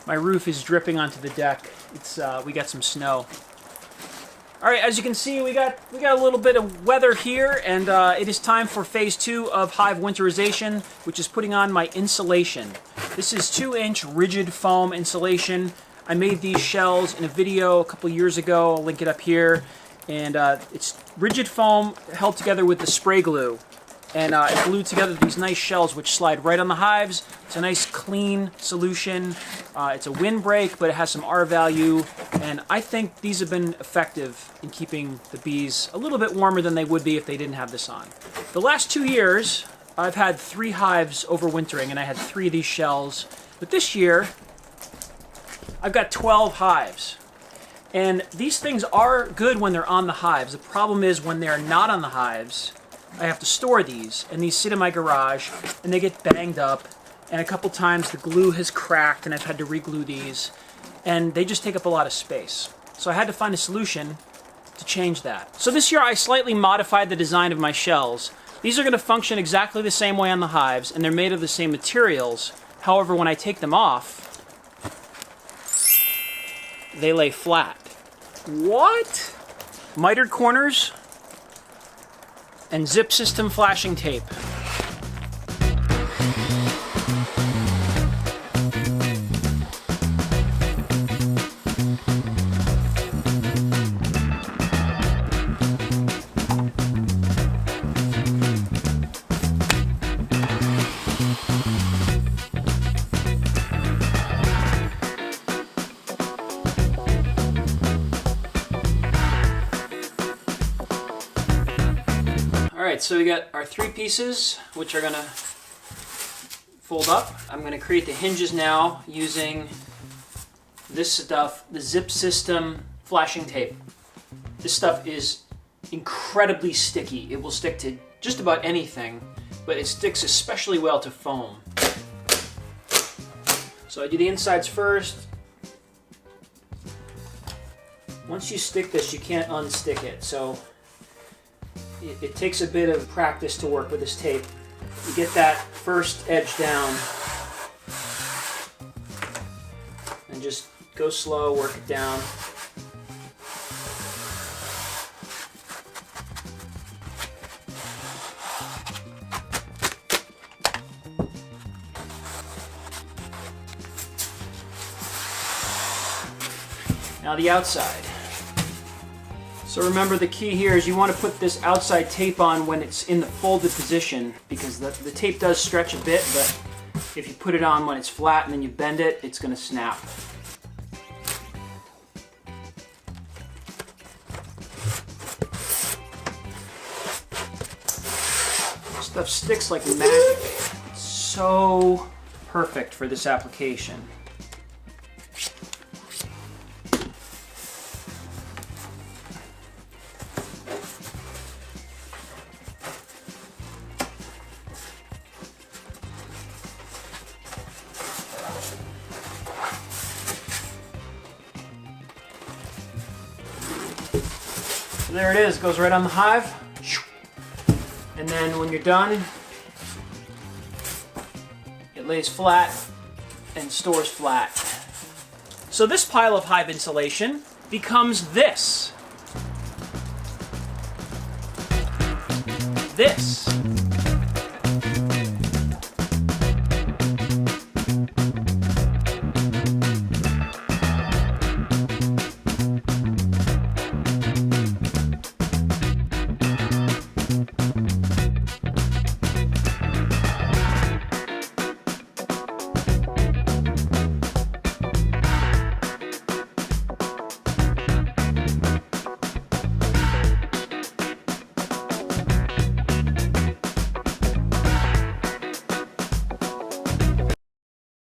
My roof is dripping onto the deck. It's we got some snow. All right, as you can see, we got a little bit of weather here, and it is time for phase 2 of hive winterization, which is putting on my insulation. This is 2-inch rigid foam insulation. I made these shells in a video a couple years ago. I'll link it up here. And it's rigid foam held together with the spray glue. And it glued together these nice shells which slide right on the hives. It's a nice clean solution. It's a windbreak, but it has some R value. And I think these have been effective in keeping the bees a little bit warmer than they would be if they didn't have this on. The last 2 years, I've had 3 hives overwintering, and I had 3 of these shells. But this year, I've got 12 hives. And these things are good when they're on the hives. The problem is when they're not on the hives, I have to store these, and these sit in my garage, and they get banged up, and a couple times the glue has cracked, and I've had to re-glue these, and they just take up a lot of space. So I had to find a solution to change that. So this year I slightly modified the design of my shells. These are going to function exactly the same way on the hives, and they're made of the same materials. However, when I take them off, they lay flat. What? Mitered corners and zip system flashing tape. Alright, so we got our 3 pieces, which are going to fold up. I'm going to create the hinges now using this stuff, the zip system flashing tape. This stuff is incredibly sticky. It will stick to just about anything, but it sticks especially well to foam. So I do the insides first. Once you stick this, you can't unstick it. So it takes a bit of practice to work with this tape. You get that first edge down and just go slow, work it down. Now the outside. So remember, the key here is you want to put this outside tape on when it's in the folded position, because the tape does stretch a bit, but if you put it on when it's flat and then you bend it, it's going to snap. Stuff sticks like magic. It's so perfect for this application. So there it is, goes right on the hive. And then when you're done, it lays flat and stores flat. So this pile of hive insulation becomes this. This.